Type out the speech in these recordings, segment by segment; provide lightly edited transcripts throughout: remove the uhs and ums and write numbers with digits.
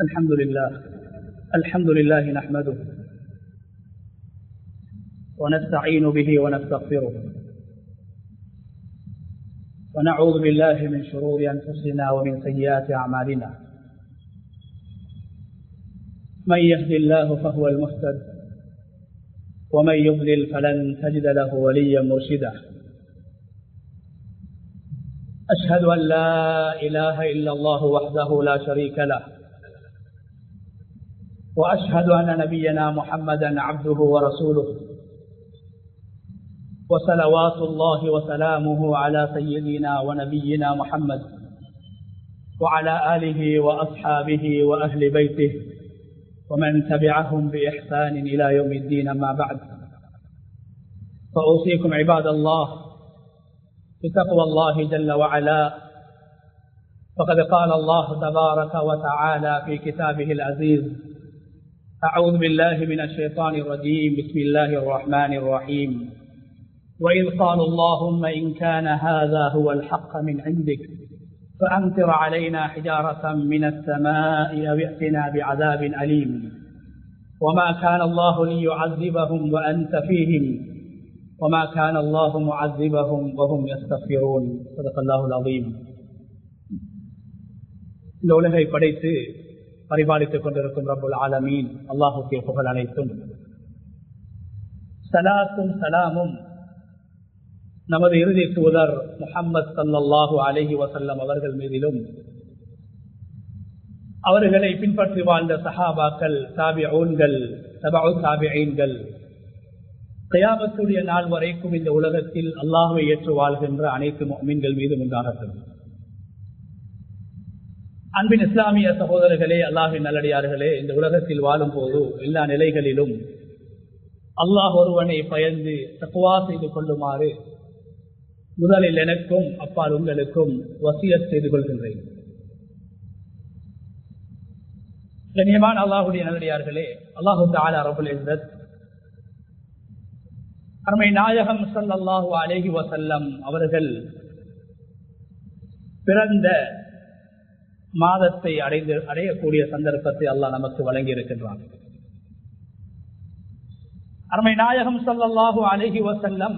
الحمد لله نحمده ونستعين به ونستغفره ونعوذ بالله من شرور أنفسنا ومن سيئات أعمالنا من يهد الله فهو المهتد ومن يضلل فلن تجد له وليا مرشدا أشهد أن لا إله إلا الله وحده لا شريك له وأشهد أن نبينا محمدا عبده ورسوله وصلوات الله وسلامه على سيدنا ونبينا محمد وعلى آله وأصحابه وأهل بيته ومن تبعهم بإحسان إلى يوم الدين. أما بعد فأوصيكم عباد الله بتقوى الله جل وعلا، فقد قال الله تبارك وتعالى في كتابه العزيز: أعوذ بالله من الشيطان الرجيم، بسم الله الرحمن الرحيم. وإذ قالوا اللهم إن كان هذا هو الحق من عندك فأمطر علينا حجارة من السماء أو ائتنا بعذاب أليم وما كان الله ليعذبهم وأنت فيهم وما كان الله معذبهم وهم يستغفرون. صدق الله العظيم. இந்த உலகை படைத்து பரிபாலித்துக் கொண்டிருக்கும் ரப்புல் ஆலமீன் அல்லாஹுக்கே புகழ் அனைத்தும். ஸலாத்தும் ஸலாமும் நமது இறுதி தூதர் முஹம்மது ஸல்லல்லாஹு அலைஹி வஸல்லம் அவர்கள் மீதிலும், அவர்களை பின்பற்றி வாழ்ந்த சஹாபாக்கள், தாபிஊன்கள், தபஉ தாபிஈன்கள், கியாமத்துடைய நாள் வரைக்கும் இந்த உலகத்தில் அல்லாஹ்வை ஏற்று வாழ்கின்ற அனைத்து முஃமின்கள் மீது உண்டாகட்டும். அன்பின் இஸ்லாமிய சகோதரர்களே, அல்லாஹ்வின் நல்லடியார்களே, இந்த உலகத்தில் வாழும் போது எல்லா நிலைகளிலும் அல்லாஹ் ஒருவனை பயந்து தக்வா செய்து கொள்ளுமாறு முதலில் எனக்கும் அப்பால் உங்களுக்கும் வசியத் செய்து கொள்கின்றேன். கண்ணியமான அல்லாஹ்வுடைய நல்லடியார்களே, அல்லாஹு தஆலா ரப்புல் இஸ்ஸத் அருமை நாயகம் ஸல்லல்லாஹு அலைஹி வஸல்லம் அவர்கள் பிறந்த மாதத்தை அடையக்கூடிய சந்தர்ப்பத்தை அல்லாஹ் நமக்கு வழங்கி இருக்கின்றான். அருமை நாயகம் ஸல்லல்லாஹு அலைஹி வஸல்லம்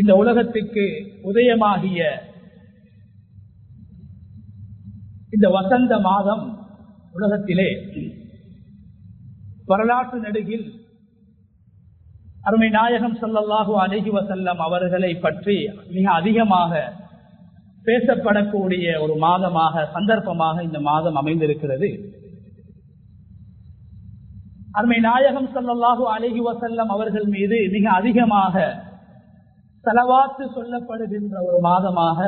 இந்த உலகத்துக்கு உதயமாகிய இந்த வசந்த மாதம் உலகத்திலே வரலாற்று நெடுகில் அருமை நாயகம் ஸல்லல்லாஹு அலைஹி வஸல்லம் அவர்களை பற்றி மிக அதிகமாக பேசப்படக்கூடிய ஒரு மாதமாக, சந்தர்ப்பமாக இந்த மாதம் அமைந்திருக்கிறது. அருமை நாயகம் ஸல்லல்லாஹு அலைஹி வஸல்லம் அவர்கள் மீது மிக அதிகமாக ஸலவாத்து சொல்லப்படுகின்ற ஒரு மாதமாக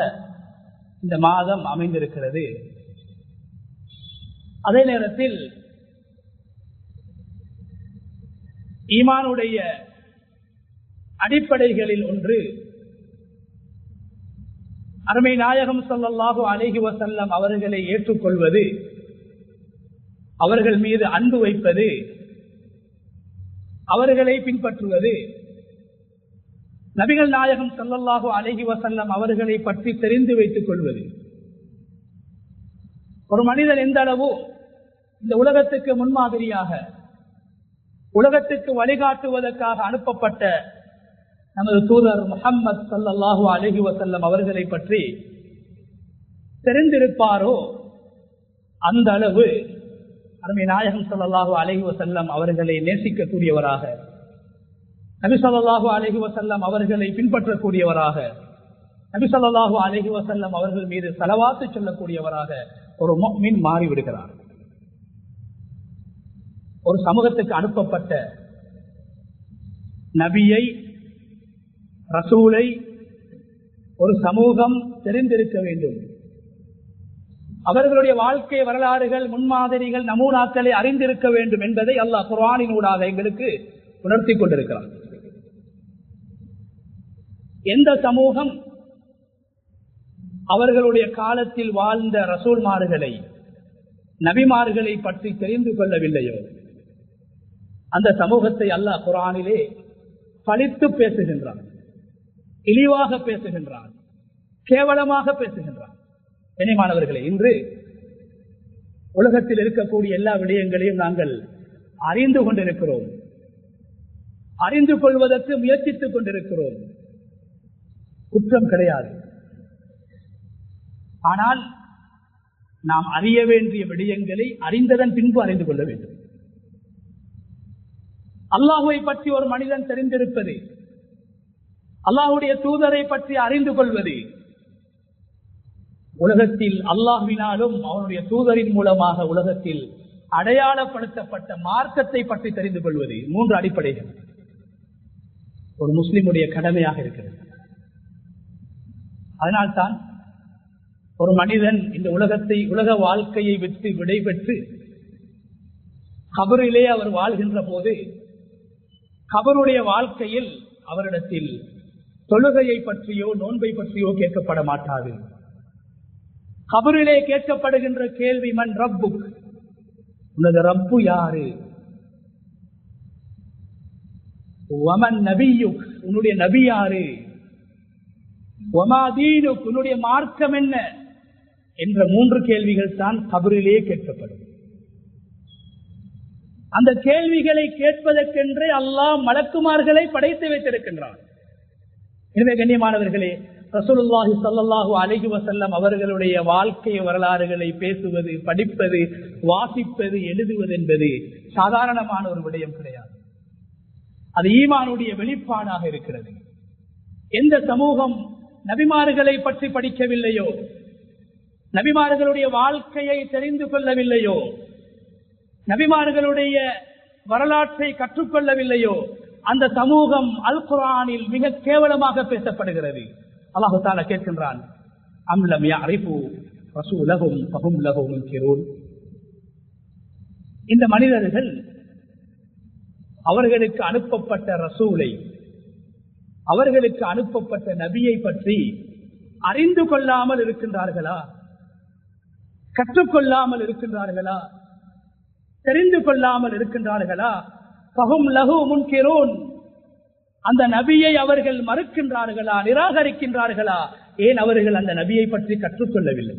இந்த மாதம் அமைந்திருக்கிறது. அதே நேரத்தில் ஈமானுடைய அடிப்படைகளில் ஒன்று, அருமை நாயகம் ஸல்லல்லாஹு அலைஹி வஸல்லம் அவர்களை ஏற்றுக்கொள்வது, அவர்கள் மீது அன்பு வைப்பது, அவர்களை பின்பற்றுவது, நபிகள் நாயகம் ஸல்லல்லாஹு அலைஹி வஸல்லம் அவர்களை பற்றி தெரிந்து வைத்துக் கொள்வது. ஒரு மனிதன் எந்த அளவு இந்த உலகத்துக்கு முன்மாதிரியாக, உலகத்துக்கு வழிகாட்டுவதற்காக அனுப்பப்பட்ட நமது தூதர் முஹம்மது ஸல்லல்லாஹு அலைஹி வஸல்லம் அவர்களை பற்றி தெரிந்திருப்பாரோ அந்த அளவு அருமை நாயகம் ஸல்லல்லாஹு அலைஹி வஸல்லம் அவர்களை நேசிக்கக்கூடியவராக, நபி ஸல்லல்லாஹு அலைஹி வஸல்லம் அவர்களை பின்பற்றக்கூடியவராக, நபி ஸல்லல்லாஹு அலைஹி வஸல்லம் அவர்கள் மீது ஸலவாத்து சொல்லக்கூடியவராக ஒரு முஃமின் மாறிவிடுகிறார். ஒரு சமூகத்துக்கு அனுப்பப்பட்ட நபியை, ரசூலை ஒரு சமூகம் தெரிந்திருக்க வேண்டும். அவர்களுடைய வாழ்க்கை வரலாறுகள், முன்மாதிரிகள், நமூனாக்களை அறிந்திருக்க வேண்டும் என்பதை அல்லாஹ் குர்ஆனினூடாக எங்களுக்கு உணர்த்தி கொண்டிருக்கிறார். எந்த சமூகம் அவர்களுடைய காலத்தில் வாழ்ந்த ரசூல்மார்களை, நபிமார்களை பற்றி தெரிந்து கொள்ளவில்லையோ அந்த சமூகத்தை அல்லாஹ் குர்ஆனிலே பழித்து பேசுகின்றான், இழிவாக பேசுகின்றான், கேவலமாக பேசுகின்றான். கண்ணியமானவர்களே, இன்று உலகத்தில் இருக்கக்கூடிய எல்லா விடயங்களையும் நாங்கள் அறிந்து கொண்டிருக்கிறோம், அறிந்து கொள்வதற்கு முயற்சித்துக் கொண்டிருக்கிறோம். குற்றம் கிடையாது. ஆனால் நாம் அறிய வேண்டிய விடயங்களை அறிந்ததன் பின்பு அறிந்து கொள்ள வேண்டும். அல்லாஹுவை பற்றி ஒரு மனிதன் தெரிந்திருப்பது, அல்லாஹுடைய தூதரை பற்றி அறிந்து கொள்வது, உலகத்தில் அல்லாஹ்வினாலும் அவனுடைய தூதரின் மூலமாக உலகத்தில் அடையாளப்படுத்தப்பட்ட மார்க்கத்தை பற்றி தெரிந்து கொள்வது, 3 அடிப்படைகள் ஒரு முஸ்லிமுடைய கடமையாக இருக்கிறது. அதனால்தான் ஒரு மனிதன் இந்த உலக வாழ்க்கையை விட்டு விடை பெற்று கபரிலே அவர் வாழ்கின்ற போது கபருடைய வாழ்க்கையில் அவரிடத்தில் தொழுகையை பற்றியோ நோன்பை பற்றியோ கேட்கப்பட மாட்டாது. கபரிலே கேட்கப்படுகின்ற கேள்வி, மன் ரப்புக், உனது ரப்பு யாரு? வமன் நபியுக், உன்னுடைய நபி யாரு? வமா தீனுக், உன்னுடைய மார்க்கம் என்ன என்ற 3 கேள்விகள் தான் கபரிலே கேட்கப்படும். அந்த கேள்விகளை கேட்பதற்கென்றே அல்லாஹ் மலக்குமார்களை படைத்து வைத்திருக்கின்றான். எனவே கண்ணியமானவர்களே, ரசூலுல்லாஹி ஸல்லல்லாஹு அலைஹி வஸல்லம் அவர்களுடைய வாழ்க்கை வரலாறுகளை பேசுவது, படிப்பது, வாசிப்பது, எழுதுவது என்பது சாதாரணமான ஒரு விடயம் கிடையாது. அது ஈமானுடைய வெளிப்பாடாக இருக்கிறது. எந்த சமூகம் நபிமார்களை பற்றி படிக்கவில்லையோ, நபிமார்களுடைய வாழ்க்கையை தெரிந்து கொள்ளவில்லையோ, நபிமார்களுடைய வரலாற்றை கற்றுக்கொள்ளவில்லையோ, அந்த சமூகம் அல் குர்ஆனில் மிக கேவலமாக பேசப்படுகிறது. அல்லாஹ் தஆலா கேட்கின்றான், அம் லம் யஅரிஃபு ரசூலஹும் ஃபஹும் லஹு முன்கிரூன். இந்த மனிதர்கள் அவர்களுக்கு அனுப்பப்பட்ட ரசூலை, அவர்களுக்கு அனுப்பப்பட்ட நபியை பற்றி அறிந்து கொள்ளாமல் இருக்கின்றார்களா? கற்றுக்கொள்ளாமல் இருக்கின்றார்களா? தெரிந்து கொள்ளாமல் இருக்கின்றார்களா? ஃபஹும் லஹு முன்கிரூன். அந்த நபியை அவர்கள் மறுக்கின்றார்களா, நிராகரிக்கின்றார்களா? ஏன் அவர்கள் அந்த நபியை பற்றி கற்றுக்கொள்ளவில்லை?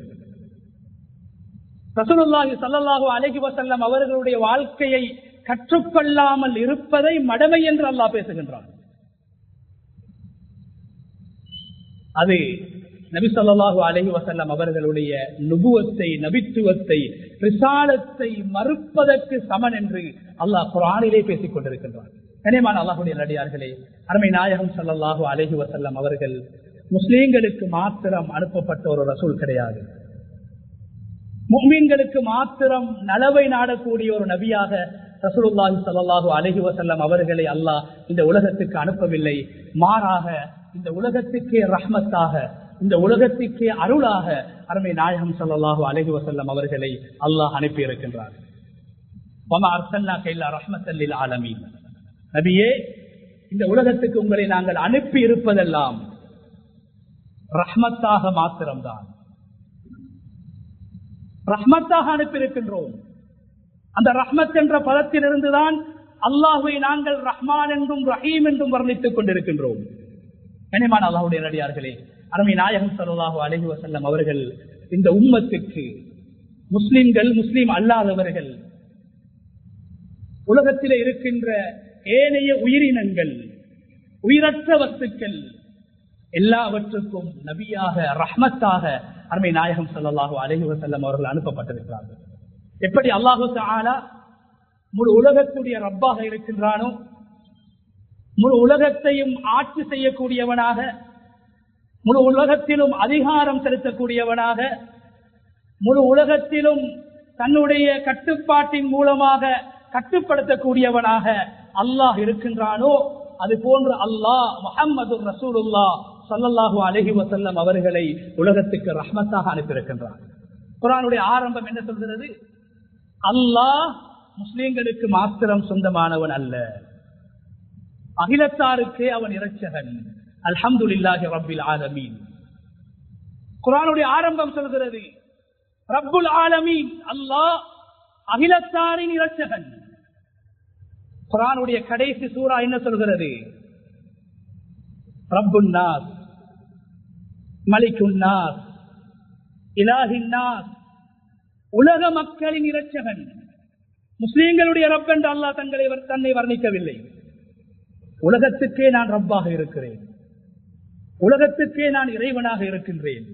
ரசூலுல்லாஹி ஸல்லல்லாஹு அலைஹி வஸல்லம் அவர்களுடைய வாழ்க்கையை கற்றுக்கொள்ளாமல் இருப்பதை மடமை என்று அல்லாஹ் பேசுகின்றான். அது நபி ஸல்லல்லாஹு அலைஹி வஸல்லம் அவர்களுடைய நுபுவத்தை, நபித்துவத்தை, ரிசாலத்தை மறுப்பதற்கு சமன் என்று அல்லாஹ் குர்ஆனிலே பேசிக் கொண்டிருக்கின்றான். கனியமான அல்லாஹ்வுடைய நல்லடியார்களே, அருமை நாயகம் ஸல்லல்லாஹு அலைஹி வஸல்லம் அவர்கள் முஸ்லிம்களுக்கு மாத்திரம் அனுப்பப்பட்ட ஒரு ரசூல் கிடையாது. முஃமின்களுக்கு மாத்திரம் நலவை நாடக்கூடிய ஒரு நபியாக ரசூலுல்லாஹி ஸல்லல்லாஹு அலைஹி வஸல்லம் அவர்களை அல்லாஹ் இந்த உலகத்துக்கு அனுப்பவில்லை. மாறாக இந்த உலகத்துக்கே ரஹ்மத்தாக, இந்த உலகத்துக்கே அருளாக அருமை நாயகம் ஸல்லல்லாஹு அலைஹி வஸல்லம் அவர்களை அல்லாஹ் அனுப்பி இருக்கின்றார். வமா அர்ஸல்னாக இல்லா ரஹ்மத்தல் லில் ஆலமீன். நபியே, இந்த உலகத்துக்கு உங்களை நாங்கள் அனுப்பி இருப்பதெல்லாம் ரஹ்மத்தாக மாத்திரம்தான். ரஹ்மத்தாக அனுப்பியிருக்கின்றோம். அந்த ரஹ்மத் என்ற பதத்திலிருந்துதான் அல்லாஹ்வை நாங்கள் ரஹ்மான் என்றும் ரஹீம் என்றும் வர்ணித்துக் கொண்டிருக்கின்றோம். கனிமான அல்லாஹ்வுடைய நல்லடியார்களே, அருமை நாயகம் ஸல்லல்லாஹு அலைஹி வஸல்லம் அவர்கள் இந்த உம்மத்துக்கு, முஸ்லிம்கள், முஸ்லிம் அல்லாதவர்கள், உலகத்திலே இருக்கின்ற ஏனைய உயிரினங்கள், உயிரற்ற வஸ்துக்கள் எல்லாவற்றுக்கும் நபியாக, ரஹ்மத்தாக அருமை நாயகம் ஸல்லல்லாஹு அலைஹி வஸல்லம் அவர்கள் அனுப்பப்பட்டிருக்கிறார்கள். எப்படி அல்லாஹு தஆலா முழு உலகத்துடைய ரப்பாக இருக்கின்றானோ, முழு உலகத்தையும் ஆட்சி செய்யக்கூடியவனாக, முழு உலகத்திலும் அதிகாரம் செலுத்தக்கூடியவனாக, முழு உலகத்திலும் தன்னுடைய கட்டுப்பாட்டின் மூலமாக கட்டுப்படுத்தக்கூடியவனாக அல்லாஹ் இருக்கின்றானோ, அது போன்று அல்லாஹ் முஹம்மது ரசூலுல்லாஹ் ஸல்லல்லாஹு அலைஹி வஸல்லம் அவர்களை உலகத்துக்கு ரஹ்மத்தாக அனுப்பியிருக்கின்றார். குர்ஆனுடைய ஆரம்பம் என்ன சொல்கிறது? அல்லாஹ் முஸ்லிம்களுக்கு மாத்திரம் சொந்தமானவன் அல்ல, அகிலத்தாருக்கே அவன் இரட்சகன். அல்ஹம்துலில்லாஹி ரப்பில் ஆலமீன். குர்ஆனுடைய ஆரம்பம் சொல்கிறது ரப்புல் ஆலமீன், அல்லாஹ் அகிலத்தாரின் இரட்சகன். குர்ஆனுடைய கடைசி சூரா என்ன சொல்கிறது? ரப்புன் நாஸ், மலிக்குன் நாஸ், இலாஹின் நாஸ், உலக மக்களின் இரட்சகன், முஸ்லிம்களுடைய ரப் என்று அல்லாஹ் தன்னை வர்ணிக்கவில்லை. உலகத்துக்கே நான் ரப்பாக இருக்கிறேன், உலகத்துக்கே நான் இறைவனாக இருக்கின்றேன்,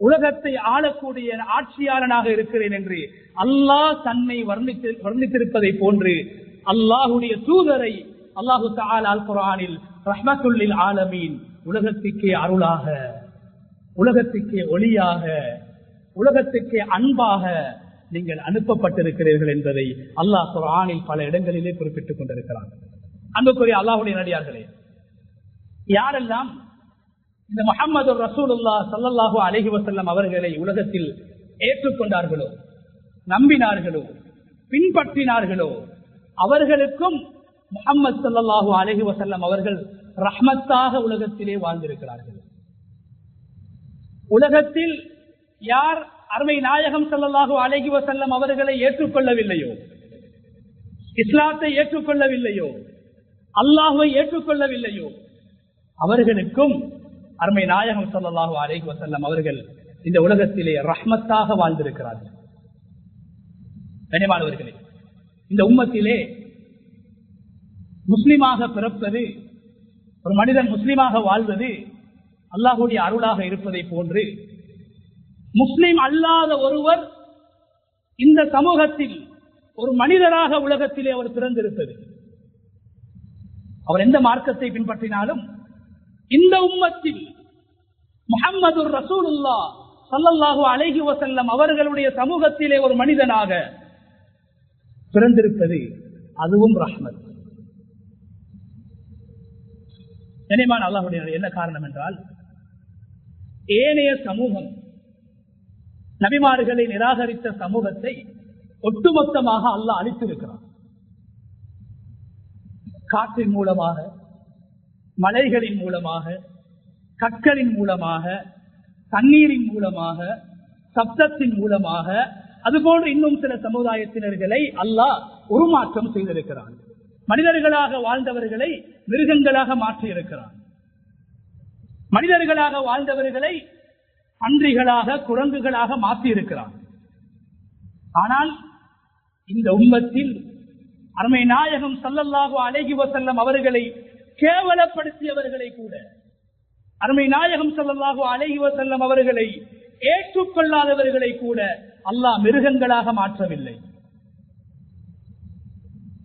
உலகத்தை ஆளக்கூடிய ஆட்சியாளனாக இருக்கிறேன் என்று அல்லாஹ் தன்னை வர்ணித்திருப்பதை போன்று அல்லாஹுடைய தூதரை அல்லாஹு தஆலா அல் குர்ஆனில் ரஹ்மத்துல் லில் ஆலமீன், உலகத்துக்கே அருளாக, உலகத்துக்கே ஒளியாக, உலகத்துக்கே அன்பாக நீங்கள் அனுப்பப்பட்டிருக்கிறீர்கள் என்பதை அல்லாஹ் குர்ஆனில் பல இடங்களிலே குறிப்பிட்டுக் கொண்டிருக்கிறார். அன்புக்குரிய அல்லாஹ்வுடைய நடிகார்களே, யாரெல்லாம் இந்த முஹம்மது ரசூலுல்லாஹ் ஸல்லல்லாஹு அலைஹி வஸல்லம் அவர்களை உலகத்தில் ஏற்றுக்கொண்டார்களோ, நம்பினார்களோ, பின்பற்றினார்களோ, அவர்களுக்கும் முஹம்மது ஸல்லல்லாஹு அலைஹி வஸல்லம் அவர்கள் ரஹ்மத்தாக உலகத்திலே வாழ்ந்திருக்கிறார்கள். உலகத்தில் யார் அருமை நாயகம் ஸல்லல்லாஹு அலைஹி வஸல்லம் அவர்களை ஏற்றுக்கொள்ளவில்லையோ, இஸ்லாத்தை ஏற்றுக்கொள்ளவில்லையோ, அல்லாஹ்வை ஏற்றுக்கொள்ளவில்லையோ, அவர்களுக்கும் அருமை நாயகம் ஸல்லல்லாஹு அலைஹி வஸல்லம் அவர்கள் இந்த உலகத்திலே ரஹ்மத்தாக வாழ்ந்திருக்கிறார்கள். கனிமானவர்களே, இந்த உம்மத்திலே முஸ்லிமாக பிறப்பது, ஒரு மனிதன் முஸ்லிமாக வாழ்வது அல்லாஹ்வுடைய அருளாக இருப்பதை போன்று, முஸ்லிம் அல்லாத ஒருவர் இந்த சமூகத்தில் ஒரு மனிதராக உலகத்திலே அவர் பிறந்திருப்பது, அவர் எந்த மார்க்கத்தை பின்பற்றினாலும் இந்த உம்மத்தில் முஹம்மது ரசூலுல்லாஹ் ஸல்லல்லாஹு அலைஹி வஸல்லம் அவர்களுடைய சமூகத்திலே ஒரு மனிதனாக பிறந்திருப்பது அதுவும் ரஹ்மத். கனிமான அல்லாஹ்வுடைய என்ன காரணம் என்றால், ஏனைய சமூகம் நபிமார்களை நிராகரித்த சமூகத்தை ஒட்டுமொத்தமாக அல்லாஹ் அழித்திருக்கிறார். காற்றின் மூலமாக, மலைகளின் மூலமாக, கற்களின் மூலமாக, தண்ணீரின் மூலமாக, சப்தத்தின் மூலமாக, அதுபோன்று இன்னும் சில சமுதாயத்தினர்களை அல்லாஹ் உருமாற்றம் செய்திருக்கிறார். மனிதர்களாக வாழ்ந்தவர்களை மிருகங்களாக மாற்றி இருக்கிறார். மனிதர்களாக வாழ்ந்தவர்களை பன்றிகளாக, குரங்குகளாக மாற்றி இருக்கிறார். ஆனால் இந்த உம்மத்தில் அருமை நாயகம் ஸல்லல்லாஹு அலைஹி வஸல்லம் அவர்களை கேவலப்படுத்தியவர்களை கூட, அருமை நாயகம் ஸல்லல்லாஹு அலைஹி வஸல்லம் அவர்களை ஏற்றுக்கொள்ளாதவர்களை கூட அல்லாஹ் மிருகங்களாக மாற்றவில்லை.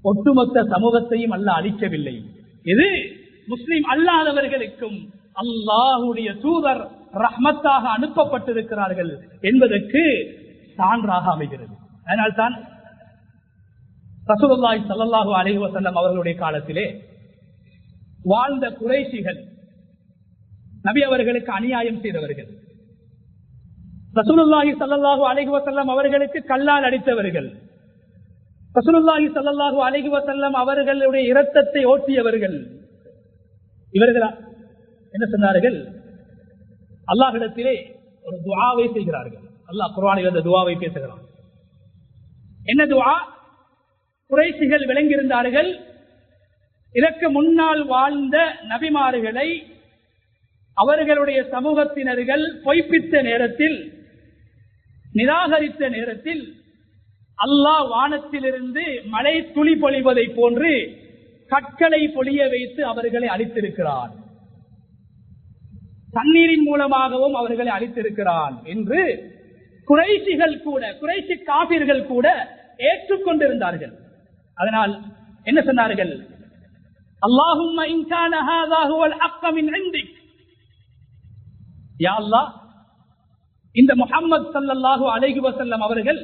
ஒட்டுமொத்த சமூகத்தையும் அல்லாஹ் அழிக்கவில்லை. இது முஸ்லிம் அல்லாதவர்களுக்கும் அல்லாஹ்வுடைய தூதர் ரஹ்மத்தாக அனுப்பப்பட்டிருக்கிறார்கள் என்பதற்கு சான்றாக அமைகிறது. அதனால்தான் ரசூலுல்லாஹி ஸல்லல்லாஹு அலைஹி வஸல்லம் அவர்களுடைய காலத்திலே வாழ்ந்த குறைஷிகள், நபி அவர்களுக்கு அநியாயம் செய்தவர்கள், ரசூலுல்லாஹி ஸல்லல்லாஹு அலைஹி வஸல்லம் அவர்களுக்கு கல்லால் அடித்தவர்கள், ரசூலுல்லாஹி ஸல்லல்லாஹு அலைஹி வஸல்லம் அவர்களுடைய இரத்தத்தை ஓட்டியவர்கள், இவர்கள் என்ன சொன்னார்கள்? அல்லாஹ்விடத்திலே ஒரு துஆவை செய்கிறார்கள். அல்லாஹ் குர்ஆனில் அந்த துஆவை பேசுகிறான். என்ன துஆ? குறைஷிகள் விளங்கியிருந்தார்கள், இதற்கு முன்னால் வாழ்ந்த நபிமார்களை அவர்களுடைய சமூகத்தினர்கள் பொய்ப்பித்த நேரத்தில், நிராகரித்த நேரத்தில் அல்லாஹ் வானத்திலிருந்து மழை துளி பொழிவதை போன்று கற்களை பொழிய வைத்து அவர்களை அழித்திருக்கிறார், தண்ணீரின் மூலமாகவும் அவர்களை அழித்திருக்கிறான் என்று குறைஷிகள் கூட, குறைஷி காபிர்கள் கூட ஏற்றுக்கொண்டிருந்தார்கள். அதனால் என்ன சொன்னார்கள்? அல்லாஹும்ம இன் கான ஹாதா ஹுவல் ஹக்க மின் இன்திக், யா அல்லாஹ், இந்த முஹம்மது ஸல்லல்லாஹு அலைஹி வஸல்லம் அவர்கள்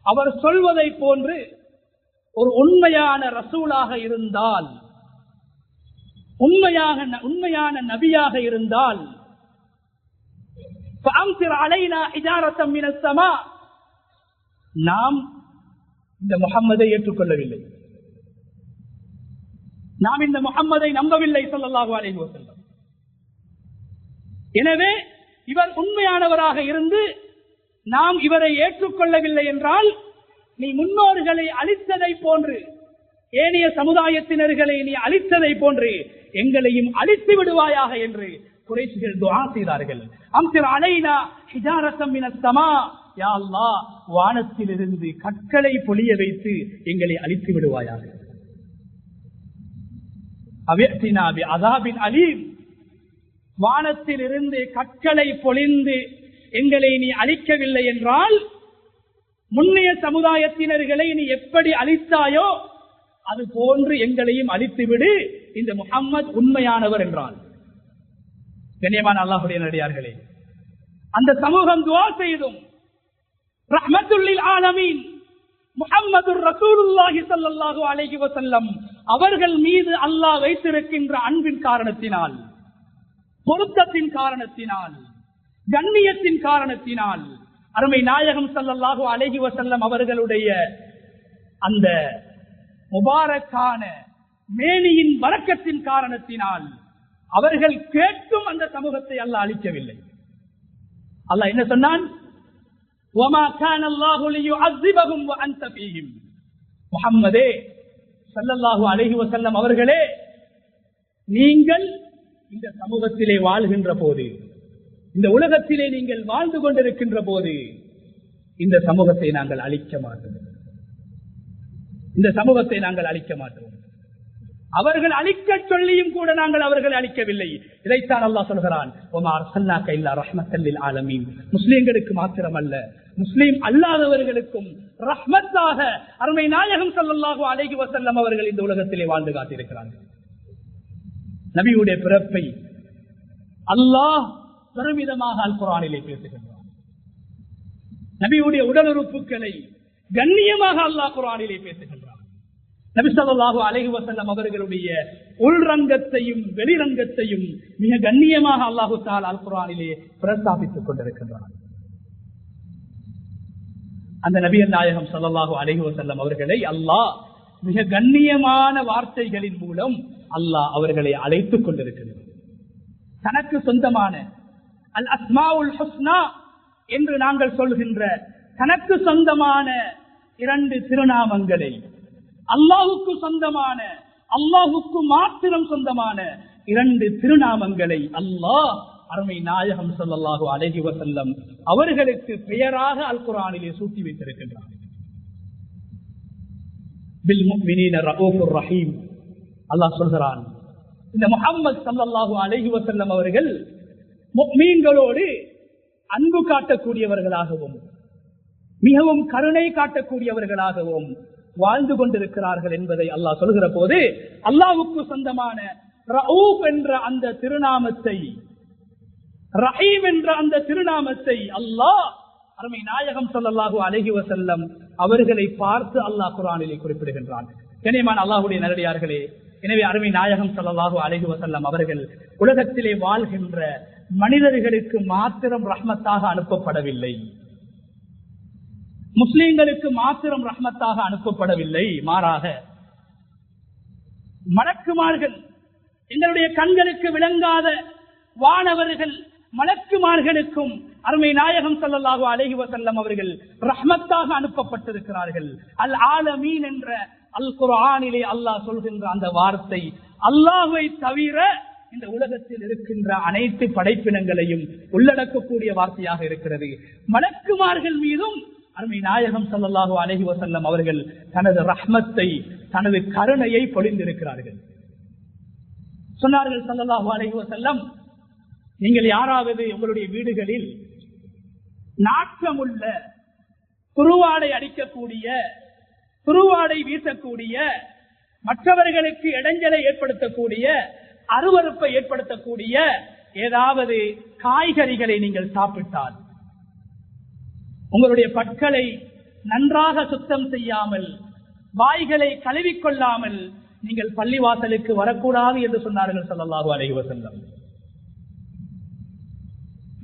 அவர் சொல்வதை போன்று ஒரு உண்மையான ரசூலாக இருந்தால், உண்மையான நபியாக இருந்தால், ஃபஅம்திர் அலைனா ஹிஜாரத்தம் மினஸ் ஸமா, நாம் இந்த முஹம்மதை ஏற்றுக்கொள்ளவில்லை, நாம் இந்த முஹம்மதை நம்பவில்லை ஸல்லல்லாஹு அலைஹி வஸல்லம். எனவே இவர் உண்மையானவராக இருந்து நாம் இவரை ஏற்றுக்கொள்ளவில்லை என்றால், நீ முன்னோர்களை அழித்ததை போன்று, ஏனைய சமுதாயத்தினர்களை நீ அழித்ததை போன்று எங்களையும் அழித்து விடுவாயாக என்று குறைஷிகள் துஆ செய்தார்கள். அம்திர் அலைனா ஹிஜாரத்தம் மினஸ் ஸமா, யா அல்லாஹ் வானத்திலிருந்து கற்களை பொழிய வைத்து எங்களை அழித்து விடுவாயாக. அவ்யத்தினா பி அஸாபின் அலீம், வானத்திலிருந்து கற்களை பொழிந்து எங்களை நீ அழிக்கவில்லை என்றால் முன்னைய சமுதாயத்தினர்களை நீ எப்படி அழித்தாயோ அது போன்று எங்களையும் அழித்துவிடு, இந்த முஹம்மது உண்மையானவர் என்றால். கண்ணியமான அல்லாஹ்வுடைய நல்லடியார்களே, அந்த சமூகம் துஆ செய்தும் ரஹ்மத்துல் லில் ஆலமீன் முஹம்மதுர் ரசூலுல்லாஹி ஸல்லல்லாஹு அலைஹி வஸல்லம் அவர்கள் மீது அல்லாஹ் வைத்திருக்கின்ற அன்பின் காரணத்தினால், பொருத்தத்தின் காரணத்தினால், கண்ணியத்தின் காரணத்தினால், அருமை நாயகம் ஸல்லல்லாஹு அலைஹி வஸல்லம் அவர்களுடைய அந்த முபாரக்கான மேனியின் பரக்கத்தின் காரணத்தினால் அவர்கள் கேட்கும் அந்த சமூகத்தை அல்லாஹ் அழிக்கவில்லை. அல்லாஹ் என்ன சொன்னான்? وَمَا كَانَ اللَّهُ لِيُعَذِّبَهُمْ وَأَنْتَ فِيهِمْ. முஹம்மதே ஸல்லல்லாஹு அலைஹி வஸல்லம் அவர்களே, நீங்கள் இந்த சமூகத்திலே வாழ்கின்ற போது, இந்த உலகத்திலே நீங்கள் வாழ்ந்து கொண்டிருக்கின்ற போது இந்த சமூகத்தை நாங்கள் அழிக்க மாட்டோம். இந்த சமூகத்தை நாங்கள் அழிக்க மாட்டோம். அவர்கள் அழிக்க சொல்லியும் கூட நாங்கள் அவர்களை அழிக்கவில்லை. இதைத்தான் அல்லாஹ் சொல்கிறான், வமா அர்ஸல்னாக இல்லா ரஹ்மத்தல் லில் ஆலமீன். முஸ்லிம்களுக்கு மாத்திரமல்ல, முஸ்லிம் அல்லாதவர்களுக்கும் ரஹ்மத்தாக அருமை நாயகம் ஸல்லல்லாஹு அலைஹி வஸல்லம் அவர்கள் இந்த உலகத்திலே வாழ்ந்து காட்டியிருக்கிறார்கள். நபியுடைய பிறப்பை அல்லாஹ் பெருமிதமாக அல் குர்ஆனிலே பேசுகின்றான். நபியுடைய உடலுறுப்புகளை கண்ணியமாக அல்லாஹ் குர்ஆனிலே பேசுகின்றான். நபி ஸல்லல்லாஹு அலைஹி வஸல்லம் அவர்களுடைய உள்ரங்கத்தையும் வெளிரங்கத்தையும் மிக கண்ணியமாக அல்லாஹு தஆலா அல் குர்ஆனிலே பிரஸ்தாபித்துக் கொண்டிருக்கின்றான். அந்த நபியர் நாயகம் ஸல்லல்லாஹு அலைஹி வஸல்லம் அவர்களை அல்லாஹ் மிக கண்ணியமான வார்த்தைகளின் மூலம் அல்லாஹ் அவர்களை அழைத்துக் கொண்டிருக்கின்றான். தனக்கு சொந்தமான அல் அஸ்மாவுல் ஹுஸ்னா என்று நாங்கள் சொல்கின்ற தனக்கு சொந்தமான 2 திருநாமங்களை, அல்லாஹுக்கு சொந்தமான, அல்லாஹுக்கு மாத்திரம் சொந்தமான 2 திருநாமங்களை அல்லாஹ் அருமை நாயகம் ஸல்லல்லாஹு அலைஹி வஸல்லம் அவர்களுக்கு பெயராக அல் குர்ஆனிலே சூட்டி வைத்திருக்கின்றார். பில் முஃமினீன ரഊஃபுர் ரஹீம். அல்லாஹ் சொல்கிறான், இந்த முஹம்மது ஸல்லல்லாஹு அலைஹி வஸல்லம் அவர்கள் முஃமின்களோடு அன்பு காட்டக்கூடியவர்களாகவும் மிகவும் கருணை காட்டக்கூடியவர்களாகவும் வாழ்ந்து கொண்டிருக்கிறார்கள் என்பதை அல்லாஹ் சொல்கிற போது, அல்லாஹ்வுக்கு சொந்தமான ரഊஃப் என்ற அந்த திருநாமத்தை, ரஹீம் என்ற அந்த திருநாமத்தை அல்லாஹ் அருமை நாயகம் ஸல்லல்லாஹு அலைஹி வஸல்லம் அவர்களை பார்த்து அல்லாஹ் குர்ஆனிலே குறிப்பிடுகின்றான். கண்ணியமான அல்லாஹ்வுடைய நல்லடியார்களே, எனவே அருமை நாயகம் ஸல்லல்லாஹு அலைஹி வஸல்லம் அவர்கள் உலகத்திலே வாழ்கின்ற மனிதர்களுக்கு மாத்திரம் ரஹ்மத்தாக அனுப்பப்படவில்லை, முஸ்லிம்களுக்கு மாத்திரம் ரஹ்மத்தாக அனுப்பப்படவில்லை. மாறாக மலக்குமார்கள், எங்களுடைய கண்களுக்கு விளங்காத வானவர்கள், மலக்குமார்களுக்கும் அருமை நாயகம் ஸல்லல்லாஹு அலைஹி வஸல்லம் அவர்கள் ரஹ்மத்தாக அனுப்பப்பட்டிருக்கிறார்கள். அல் ஆலமீன் என்ற அல் குர்ஆனிலே அல்லாஹ் சொல்கின்ற அந்த வார்த்தை அல்லாஹ்வை தவிர இந்த உலகத்தில் இருக்கின்ற அனைத்து படைப்பினங்களையும் உள்ளடக்கக்கூடிய வார்த்தையாக இருக்கிறது. மலக்குமார்கள் மீதும் அருமை நாயகம் ஸல்லல்லாஹு அலைஹி வஸல்லம் அவர்கள் தனது ரஹ்மத்தை, தனது கருணையை பொழிந்திருக்கிறார்கள். சொன்னார்கள் ஸல்லல்லாஹு அலைஹி வஸல்லம், நீங்கள் யாராவது உங்களுடைய வீடுகளில் நாற்றமுள்ள, குருவாடை அடிக்கக்கூடிய, குருவாடை வீசக்கூடிய, மற்றவர்களுக்கு இடைஞ்சலை ஏற்படுத்தக்கூடிய, அருவருப்பை ஏற்படுத்தக்கூடிய ஏதாவது காய்கறிகளை நீங்கள் சாப்பிட்டால், உங்களுடைய பற்களை நன்றாக சுத்தம் செய்யாமல், வாய்களை கழுவிக்கொள்ளாமல் நீங்கள் பள்ளிவாசலுக்கு வரக்கூடாது என்று சொன்னார்கள் ஸல்லல்லாஹு அலைஹி வஸல்லம்.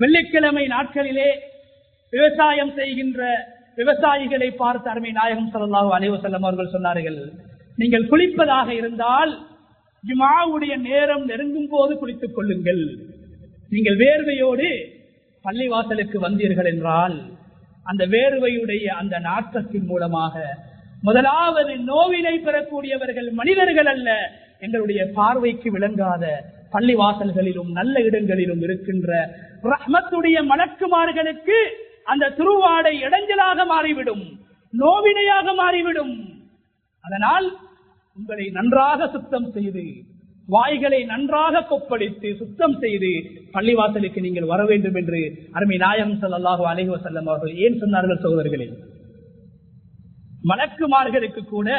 வெள்ளிக்கிழமை நாட்களிலே விவசாயம் செய்கின்ற விவசாயிகளை பார்த்து அருமை நாயகம் ஸல்லல்லாஹு அலைஹி வஸல்லம் அவர்கள் சொன்னார்கள், நீங்கள் குளிப்பதாக இருந்தால் ஜும்ஆவுடைய நேரம் நெருங்கும் போது குளித்துக் கொள்ளுங்கள். நீங்கள் வேர்வையோடு பள்ளிவாசலுக்கு வந்தீர்கள் என்றால் அந்த வேர்வையுடைய அந்த நாற்றத்தின் மூலமாக முதலாவது நோவினை பெறக்கூடியவர்கள் மனிதர்கள் அல்ல, எங்களுடைய பார்வைக்கு விளங்காத பள்ளிவாசல்களிலும் நல்ல இடங்களிலும் இருக்கின்ற ரஹ்மத்துடைய மலக்குமார்களுக்கு அந்த துருவாடை இடைஞ்சலாக மாறிவிடும், நோவினையாக மாறிவிடும். அதனால் உங்களை நன்றாக சுத்தம் செய்து, வாய்களை நன்றாக கொப்பளித்து சுத்தம் செய்து பள்ளிவாசலுக்கு நீங்கள் வர வேண்டும் என்று அருமை நாயகம் ஸல்லல்லாஹு அலைஹி வஸல்லம் அவர்கள் ஏன் சொன்னார்கள் சகோதரர்களே? மலக்குமார்களுக்கு கூட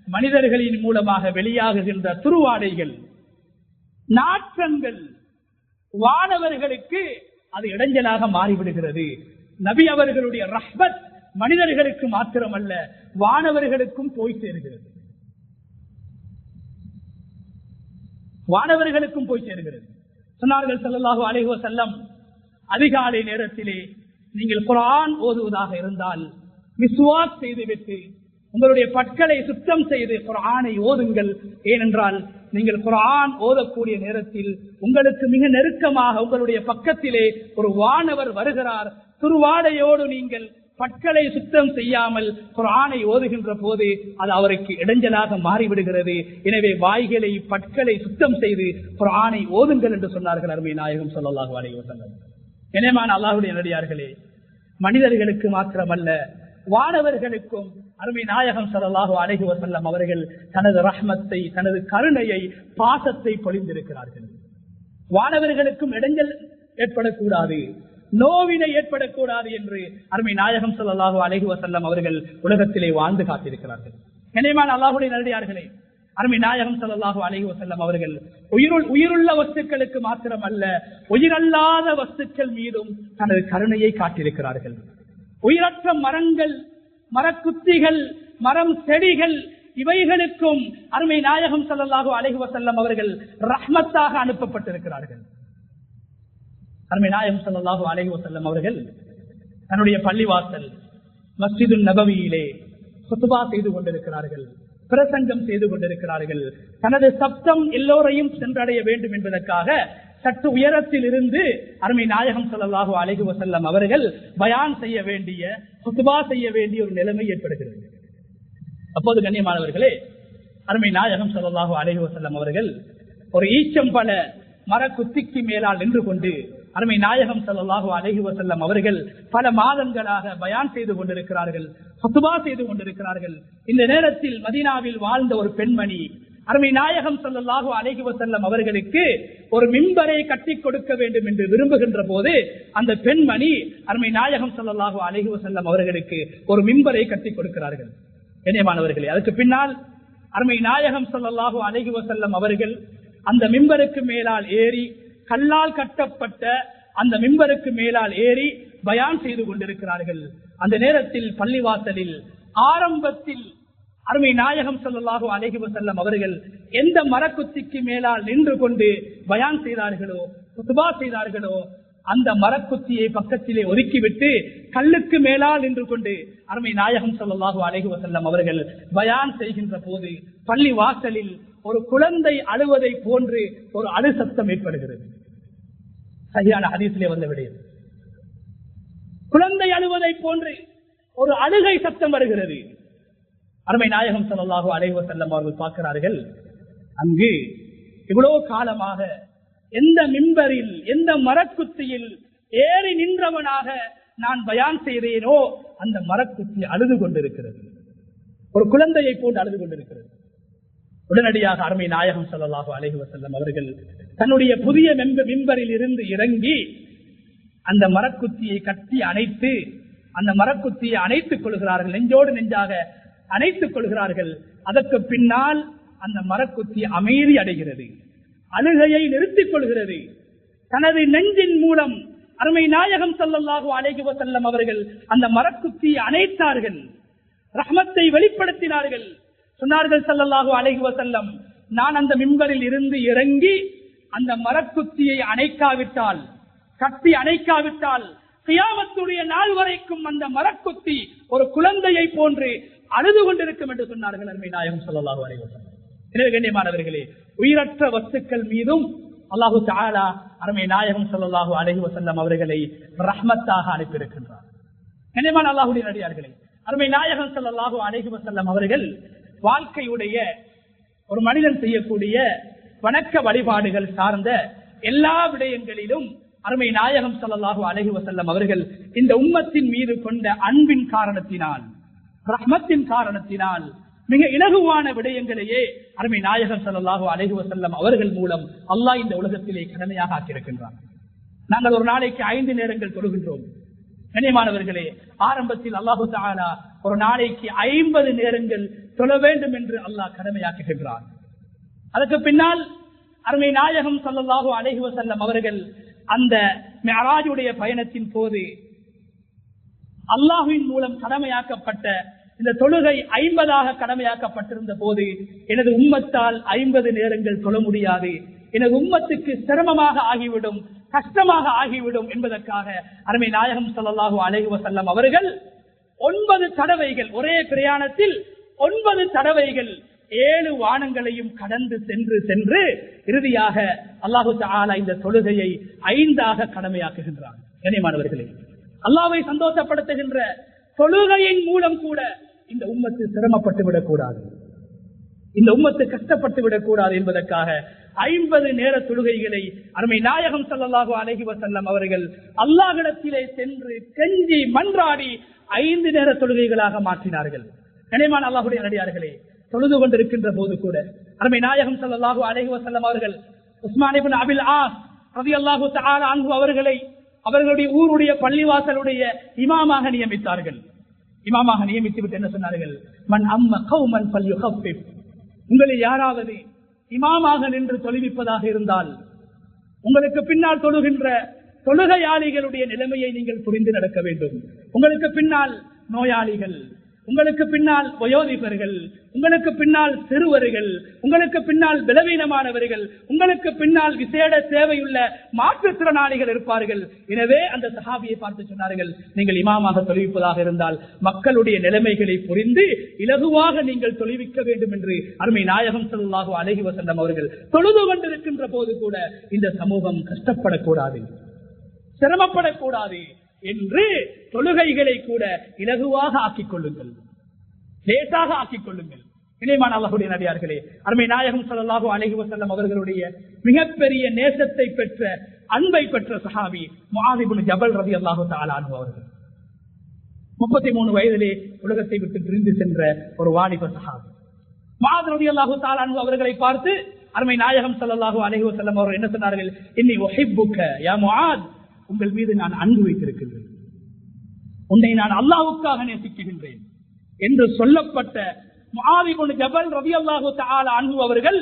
மனிதர்களின் மூலமாக வெளியாகுகின்ற துருவாடைகள், நாற்றங்கள் வானவர்களுக்கு அது இடைஞ்சலாக மாறிவிடுகிறது. நபி அவர்களுடைய ரஹ்மத் மனிதர்களுக்கு மாத்திரமல்ல, வானவர்களுக்கும் போய் சேருகிறது. வானவர்களுக்கும் போய் சேருகிறது. சொன்னார்கள் ஸல்லல்லாஹு அலைஹி வஸல்லம், அதிகாலை நேரத்திலே நீங்கள் குர்ஆன் ஓதுவதாக இருந்தால் மிஸ்வாக் செய்துவிட்டு உங்களுடைய பற்களை சுத்தம் செய்து குர்ஆனை ஓதுங்கள். ஏனென்றால் நீங்கள் குர்ஆன் ஓதக்கூடிய நேரத்தில் உங்களுக்கு மிக நெருக்கமாக உங்களுடைய பக்கத்திலே ஒரு வானவர் வருகிறார். துருவாடையோடு நீங்கள் பற்களை சுத்தம் செய்யாமல் குர்ஆனை ஓதுகின்ற போது அது அவருக்கு இடைஞ்சலாக மாறிவிடுகிறது. எனவே வாய்களை பற்களை சுத்தம் செய்து குர்ஆனை ஓதுங்கள் என்று சொன்னார்கள் அருமை நாயகம் ஸல்லல்லாஹு அலைஹி வஸல்லம். எனவே அல்லாஹ்வுடைய நடிகார்களே, மனிதர்களுக்கு மாத்திரமல்ல வானவர்களுக்கும் அருமை நாயகம் ஸல்லல்லாஹு அலைஹி வஸல்லம் அவர்கள் தனது ரஹ்மத்தை, தனது கருணையை, பாசத்தை பொழிந்திருக்கிறார்கள். வானவர்களுக்கும் இடைஞ்சல் ஏற்படக்கூடாது, நோவினை ஏற்படக்கூடாது என்று அருமை நாயகம் ஸல்லல்லாஹு அலைஹி வஸல்லம் அவர்கள் உலகத்திலே வாழ்ந்து காட்டியிருக்கிறார்கள். எனவே அல்லாஹ்வுடைய நல்லடியார்களே, அருமை நாயகம் ஸல்லல்லாஹு அலைஹி வஸல்லம் அவர்கள் உயிருள்ள வஸ்துக்களுக்கு மாத்திரமல்ல, உயிரல்லாத வஸ்துக்கள் மீதும் தனது கருணையை காட்டியிருக்கிறார்கள். உயிரற்ற மரங்கள், மரக்குத்திகள், மரம் செடிகள் இவைகளுக்கும் அருமை நாயகம் ஸல்லல்லாஹு அலைஹி வஸல்லம் அவர்கள் ரஹ்மத்தாக அனுப்பப்பட்டிருக்கிறார்கள். அருமை நாயகம் ஸல்லல்லாஹு அலைஹி வஸல்லம் அவர்கள் தன்னுடைய பள்ளிவாசல் மஸ்ஜிதுன் நபவியிலே குத்பா செய்து கொண்டிருக்கிறார்கள், பிரசங்கம் செய்து கொண்டிருக்கிறார்கள். தனது சப்தம் எல்லோரையும் சென்றடைய வேண்டும் என்பதற்காக சற்று உயரத்தில் இருந்து அருமை நாயகம் ஸல்லல்லாஹு அலைஹி வஸல்லம் அவர்கள் பயான் செய்ய வேண்டிய, குத்பா செய்ய வேண்டிய ஒரு நிலைமை ஏற்படுகிறது. அப்போது கண்ணியமானவர்களே, அருமை நாயகம் ஸல்லல்லாஹு அலைஹி வஸல்லம் அவர்கள் ஒரு ஈச்சம்பழ மரக்குத்திக்கு மேலால் நின்று கொண்டு அருமை நாயகம் ஸல்லல்லாஹு அலைஹி வஸல்லம் அவர்கள் பல மாதங்களாக பயான் செய்து கொண்டிருக்கிறார்கள், குத்பா செய்து கொண்டிருக்கிறார்கள். இந்த நேரத்தில் மதீனாவில் வாழ்ந்த ஒரு பெண்மணி அருமை நாயகம் ஸல்லல்லாஹு அலைஹி வஸல்லம் அவர்களுக்கு ஒரு மிம்பரை கட்டி கொடுக்க வேண்டும் என்று விரும்புகின்ற போது அந்த பெண்மணி அருமை நாயகம் ஸல்லல்லாஹு அலைஹி வஸல்லம் அவர்களுக்கு ஒரு மிம்பரை கட்டி கொடுக்கிறார்கள். கண்ணியமானவர்களே, அதுக்கு பின்னால் அருமை நாயகம் ஸல்லல்லாஹு அலைஹி வஸல்லம் அவர்கள் அந்த மிம்பருக்கு மேலால் ஏறி, கல்லால் கட்டப்பட்ட அந்த மிம்பருக்கு மேலால் ஏறி பயான் செய்து கொண்டிருக்கிறார்கள். அந்த நேரத்தில் பள்ளிவாசலில் ஆரம்பத்தில் அருமை நாயகம் ஸல்லல்லாஹு அலைஹி வஸல்லம் அவர்கள் எந்த மரக்குத்திக்கு மேலால் நின்று கொண்டு பயான் செய்தார்களோ, குத்பா செய்தார்களோ, அந்த மரக்குத்தியை பக்கத்திலே ஒதுக்கிவிட்டு கல்லுக்கு மேலால் நின்று கொண்டு அருமை நாயகம் ஸல்லல்லாஹு அலைஹி வஸல்லம் அவர்கள் பயான் செய்கின்ற போது பள்ளி வாசலில் ஒரு குழந்தை அழுவதை போன்று ஒரு அழு சத்தம் ஏற்படுகிறது. சரியான ஹதீஸிலே வந்த விடயம், குழந்தை அழுவதை போன்று ஒரு அழுகை சத்தம் வருகிறது. அருமை நாயகம் ஸல்லல்லாஹு அலைஹி வஸல்லம் அவர்கள் பார்க்கிறார்கள், அங்கு இவ்வளவு காலமாக எந்த மிம்பரில், எந்த மரக்குத்தியில் ஏறி நின்றவனாக நான் பயான் செய்தேனோ அந்த மரக்குத்தி அழுது கொண்டிருக்கிறது, ஒரு குழந்தையை போன்று அழுது கொண்டிருக்கிறது. உடனடியாக அருமை நாயகம் ஸல்லல்லாஹு அலைஹி வஸல்லம் அவர்கள் தன்னுடைய புதிய மிம்பரில் இருந்து இறங்கி அந்த மரக்குத்தியை கட்டி அணைத்து, அந்த மரக்குத்தியை அணைத்துக் கொள்கிறார்கள், நெஞ்சோடு நெஞ்சாக அணைத்துக் கொள்கிறார்கள். அதற்கு பின்னால் அந்த மரக்குத்தி அமைதி அடைகிறது, அழுகையை நிறுத்திக் கொள்கிறது. தனது நெஞ்சின் மூலம் அருமை நாயகம் ஸல்லல்லாஹு அலைஹி வஸல்லம் அவர்கள் அந்த மரக்குத்தியை அணைத்தார்கள், ரஹ்மத்தை வெளிப்படுத்தினார்கள். சொன்னார்கள் ஸல்லல்லாஹு அலைஹி வஸல்லம், நான் அந்த மிம்பரில் இருந்து இறங்கி அந்த மரக்குத்தியை அணைக்காவிட்டால், கட்டி அணைக்காவிட்டால் கியாமத்துடைய நாள் வரைக்கும் அந்த மரக்குத்தி ஒரு குழந்தையை போன்று அழுது கொண்டிருக்கும் என்று சொன்னார்கள் அருமை நாயகம் ஸல்லல்லாஹு அலைஹி வஸல்லம். எனவே கண்ணியமானவர்களே, உயிரற்ற வஸ்துக்கள் மீதும் அல்லாஹு தஆலா அருமை நாயகம் ஸல்லல்லாஹு அலைஹி வஸல்லம் அவர்களை ரஹ்மத்தாக அனுப்பியிருக்கின்றார். கண்ணியமான அல்லாஹ்வுடைய நடிகார்களே, அருமை நாயகம் ஸல்லல்லாஹு அலைஹி வஸல்லம் அவர்கள் வாழ்க்கையுடைய ஒரு மனிதன் செய்யக்கூடிய வணக்க வழிபாடுகள் சார்ந்த எல்லா விடயங்களிலும் அருமை நாயகம் ஸல்லல்லாஹு அலைஹி வஸல்லம் அவர்கள் இந்த உம்மத்தின் மீது கொண்ட அன்பின் காரணத்தினால், ரஹ்மத்தின் காரணத்தினால் மிக இலகுவான விடயங்களையே அருமை நாயகம் ஸல்லல்லாஹு அலைஹி வஸல்லம் அவர்கள் மூலம் அல்லாஹ் இந்த உலகத்திலே கடமையாக ஆக்கியிருக்கின்றார். நாங்கள் ஒரு நாளைக்கு 5 நேரங்கள் தொழுகின்றோம். கண்ணியமானவர்களே, ஆரம்பத்தில் அல்லாஹு தஆலா ஒரு நாளைக்கு 50 நேரங்கள் தொழ வேண்டும் என்று அல்லாஹ் கடமையாக்குகின்றார். அதற்கு பின்னால் அருமை நாயகம் ஸல்லல்லாஹு அலைஹி வஸல்லம் அவர்கள் அந்த மிஅராஜுடைய பயணத்தின் போது அல்லாஹ்வின் மூலம் கடமையாக்கப்பட்ட இந்த தொழுகை 50ஆக கடமையாக்கப்பட்டிருந்த போது, எனது உம்மத்தால் 50 நேரங்கள் தொழ முடியாது, எனது உம்மத்துக்கு சிரமமாக ஆகிவிடும், கஷ்டமாக ஆகிவிடும் என்பதற்காக அருமை நாயகம் ஸல்லல்லாஹு அலைஹி வஸல்லம் அவர்கள் 9 தடவைகள், ஒரே பிரயாணத்தில் 9 தடவைகள் 7 வானங்களையும் கடந்து சென்று இறுதியாக அல்லாஹு தஆலா இந்த தொழுகையை 5ஆக கடமையாக்குகின்றார். கண்ணியமானவர்களே, அல்லாஹ்வை சந்தோஷப்படுத்துகின்ற தொழுகையின் மூலம் கூட இந்த உம்மத்து சிரமப்பட்டு விடக்கூடாது, இந்த உம்மத்து கஷ்டப்பட்டு விடக்கூடாது என்பதற்காக 50 நேர தொழுகைகளை அருமை நாயகம் ஸல்லல்லாஹு அலைஹி வஸல்லம் அவர்கள் அல்லாஹ்விடத்திலே சென்று கெஞ்சி மன்றாடி 5 நேர தொழுகைகளாக மாற்றினார்கள். கண்ணியமான அல்லாஹ்வுடைய நல்லடியார்களே, தொழுது கொண்டிருக்கின்ற போது கூட அருமை நாயகம் ஸல்லல்லாஹு அலைஹி வஸல்லம் அவர்கள் உஸ்மான் இப்னு அபில் ஆஸ் ரலியல்லாஹு தஆலா அன்ஹு அவர்களை அவர்களுடைய ஊருடைய பள்ளிவாசலுடைய இமாமாக நியமித்தார்கள். இமாமாக நியமித்துவிட்டு என்ன சொன்னார்கள்? மன் அம்ம கௌமன் ஃபல்யுகஃபிஃப், உங்களில் யாராவது இமாமாக நின்று தொழுவிப்பதாக இருந்தால் உங்களுக்கு பின்னால் தொழுகின்ற தொழுகையாளிகளுடைய நிலைமையை நீங்கள் புரிந்து நடக்க வேண்டும். உங்களுக்கு பின்னால் நோயாளிகள், உங்களுக்கு பின்னால் வயோதிபர்கள், உங்களுக்கு பின்னால் சிறுவர்கள், உங்களுக்கு பின்னால் பலவீனமானவர்கள், உங்களுக்கு பின்னால் விசேட தேவையுள்ள மாற்றுத்திறனாளிகள் இருப்பார்கள். எனவே அந்த சஹாபியை பார்த்து சொன்னார்கள், நீங்கள் இமாமாக தொழுவிப்பதாக இருந்தால் மக்களுடைய நிலைமைகளை புரிந்து இலகுவாக நீங்கள் தொழுவிக்க வேண்டும் என்று அருமை நாயகம் ஸல்லல்லாஹு அலைஹி வஸல்லம் அவர்கள் தொழுது கொண்டிருக்கின்ற போது கூட இந்த சமூகம் கஷ்டப்படக்கூடாது, சிரமப்படக்கூடாது என்று தொழுகைகளை கூட இலகுவாக ஆக்கிக் கொள்ளுங்கள், லேசாக ஆக்கிக் கொள்ளுங்கள். இணைமான அல்லாஹ்வுடைய நபியார்களே, அருமை நாயகம் ஸல்லல்லாஹு அலைஹி வஸல்லம் அவர்களுடைய மிகப்பெரிய நேசத்தை பெற்ற, அன்பை பெற்ற சஹாபி முஆத் இப்னு ஜபல் ரலியல்லாஹு தஆலா அன்ஹு அவர்கள் 33 வயதிலே உலகத்தை விட்டு பிரிந்து சென்ற ஒரு வாலிப சஹாபி. முஆத் ரலியல்லாஹு தஆலா அன்ஹு அவர்களை பார்த்து அருமை நாயகம் ஸல்லல்லாஹு அலைஹி வஸல்லம் அவர்கள் என்ன சொன்னார்கள்? இன்னி உஹிப்புக யா முஆத், உங்கள் மீது நான் அன்பு வைத்திருக்கின்றேன், உன்னை நான் அல்லாஹ்வுக்காக நேசிக்கின்றேன் என்று சொல்லப்பட்ட முஆத் இப்னு ஜபல் ரலியல்லாஹு தஆலா அன்ஹு அவர்கள்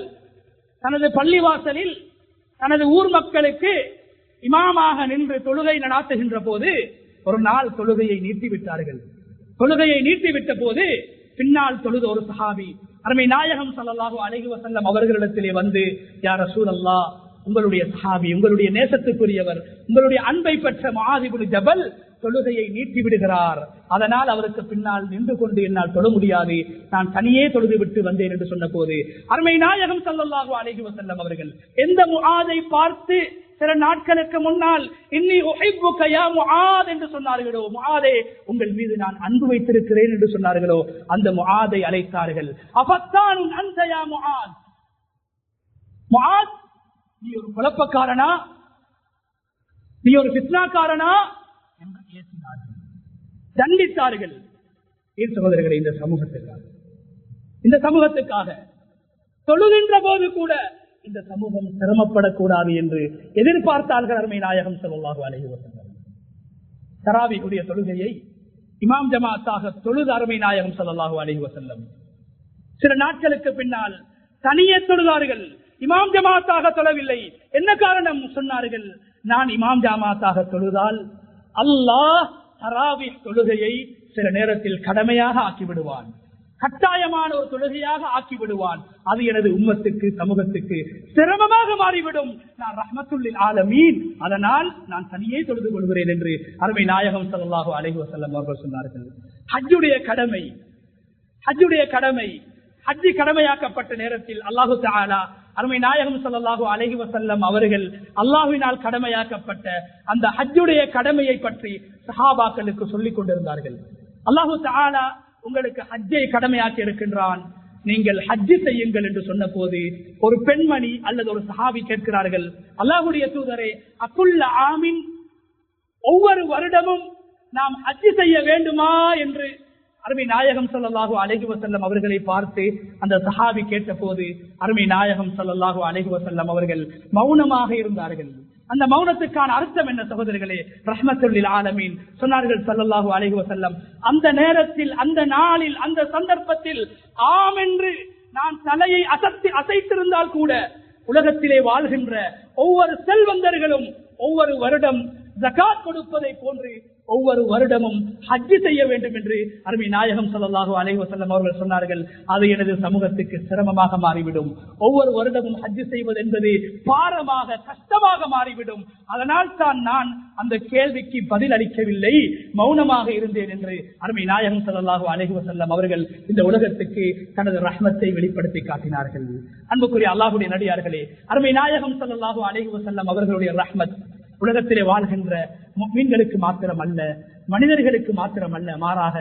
தனது பள்ளிவாசலில் தனது ஊர் மக்களுக்கு இமாமாக நின்று தொழுகை நடாத்துகின்ற போது ஒரு நாள் தொழுகையை நீட்டிவிட்டார்கள். தொழுகையை நீட்டிவிட்ட போது பின்னால் தொழுத ஒரு சஹாபி அருமை நாயகம் ஸல்லல்லாஹு அலைஹி வஸல்லம் அவர்களிடத்திலே வந்து, யா ரசூலல்லாஹ், உங்களுடைய சஹாபி, உங்களுடைய நேசத்துக்குரியவர், உங்களுடைய அன்பை பெற்ற முஆத் இப்னு ஜபல் தொழுகையை நீட்டி விடுகிறார், அதனால் அவருக்கு பின்னால் நின்று கொண்டு என்னால் தொழ முடியாது, நான் தனியே தொழுது விட்டு வந்தேன் என்று சொன்ன போது அருமை நாயகம் ஸல்லல்லாஹு அலைஹி வஸல்லம் அவர்கள் எந்த முஆதை பார்த்து சில நாட்களுக்கு முன்னால் இன்னி உஹிப்புக யா முஆத் என்று சொன்னார்களோ, முஆதே, உங்கள் மீது நான் அன்பு வைத்திருக்கிறேன் என்று சொன்னார்களோ, அந்த முஆதை அழைத்தார்கள். அஃபத்தானுன் அன்த யா முஆத், முஆத், நீ ஒரு குழப்பக்காரனா, நீ ஒரு ஃபித்னாக்காரனா என்று ஏசினார்கள், தண்டித்தார்கள். ஏன் சகோதரர்களே, இந்த சமூகத்துக்காக தொழுகின்ற போது கூட இந்த சமூகம் சிரமப்படக்கூடாது என்று எதிர்பார்த்தார்கள் அருமை நாயகம் ஸல்லல்லாஹு அலைஹி வஸல்லம். தராவீஹுடைய தொழுகையை இமாம் ஜமாத்தாக தொழுது அருமை நாயகம் ஸல்லல்லாஹு அலைஹி வஸல்லம் சில நாட்களுக்கு பின்னால் தனியே தொழுதார்கள், இமாம் ஜமாத்தாக தொழவில்லை. என்ன காரணம் சொன்னார்கள்? நான் இமாம் ஜமாத்தாக தொழுதால் அல்லாஹ் தராவீஹ் தொழுகையை சில நேரத்தில் கடமையாக ஆக்கிவிடுவான், கட்டாயமான ஒரு தொழுகையாக ஆக்கிவிடுவான், அது எனது உம்மத்துக்கு, சமூகத்துக்கு சிரமமாக மாறிவிடும், நான் ரஹ்மத்துல் ஆலமீன், அதனால் நான் தனியே தொழுது கொள்கிறேன் என்று அருமை நாயகம் ஸல்லல்லாஹு அலைஹி வஸல்லம் அவர்கள் சொன்னார்கள். ஹஜ்ஜுடைய கடமை ஹஜ்ஜி கடமையாக்கப்பட்ட நேரத்தில் அல்லாஹு தஆலா அருமை நாயகம் ஸல்லல்லாஹு அலைஹி வஸல்லம் அவர்கள் அல்லாஹ்வினால் கடமையாக்கப்பட்ட அந்த ஹஜ்ஜுடைய கடமையை பற்றி சஹாபாக்களுக்கு சொல்லிக் கொண்டிருந்தார்கள். அல்லாஹு தஆலா உங்களுக்கு ஹஜ்ஜை கடமையாக்கி இருக்கின்றான், நீங்கள் ஹஜ்ஜி செய்யுங்கள் என்று சொன்ன போது ஒரு பெண்மணி அல்லது ஒரு சஹாபி கேட்கிறார்கள், அல்லாஹ்வுடைய தூதரே, அக்குல்ல ஆமின், ஒவ்வொரு வருடமும் நாம் ஹஜ்ஜி செய்ய வேண்டுமா என்று அருமை நாயகம் ஸல்லல்லாஹு அலைஹி வஸல்லம் அவர்களை பார்த்து அந்த சஹாபி கேட்ட போது அருமை நாயகம் ஸல்லல்லாஹு அலைஹி வஸல்லம் அவர்கள் மௌனமாக இருந்தார்கள். அந்த மௌனத்துக்கான அர்த்தம் என்ன சகோதரர்களே? ரஹ்மத்துல் லில் ஆலமீன் சொன்னார்கள் ஸல்லல்லாஹு அலைஹி வஸல்லம், அந்த நேரத்தில், அந்த நாளில், அந்த சந்தர்ப்பத்தில் ஆம் என்று நான் தலையை அசைத்திருந்தால் கூட உலகத்திலே வாழ்கின்ற ஒவ்வொரு செல்வந்தர்களும் ஒவ்வொரு வருடம் ஜகாத் கொடுப்பதை போன்று ஒவ்வொரு வருடமும் ஹஜ்ஜி செய்ய வேண்டும் என்று அருமை நாயகம் ஸல்லல்லாஹு அலைஹி வஸல்லம் அவர்கள் சொன்னார்கள். அது எனது சமூகத்துக்கு சிரமமாக மாறிவிடும். ஒவ்வொரு வருடமும் ஹஜ்ஜி செய்வது என்பது பாரமாக, கஷ்டமாக மாறிவிடும். அதனால் தான் நான் அந்த கேள்விக்கு பதில் அளிக்கவில்லை, மௌனமாக இருந்தேன் என்று அருமை நாயகம் ஸல்லல்லாஹு அலைஹி வஸல்லம் அவர்கள் இந்த உலகத்துக்கு தனது ரஹ்மத்தை வெளிப்படுத்தி காட்டினார்கள். அன்புக்குரிய அல்லாஹ்வுடைய நடிகார்களே, அருமை நாயகம் ஸல்லல்லாஹு அலைஹி வஸல்லம் அவர்களுடைய ரஹ்மத் உலகத்திலே வாழ்கின்ற முஃமின்களுக்கு மாத்திரம் அல்ல, மனிதர்களுக்கு மாத்திரம் அல்ல, மாறாக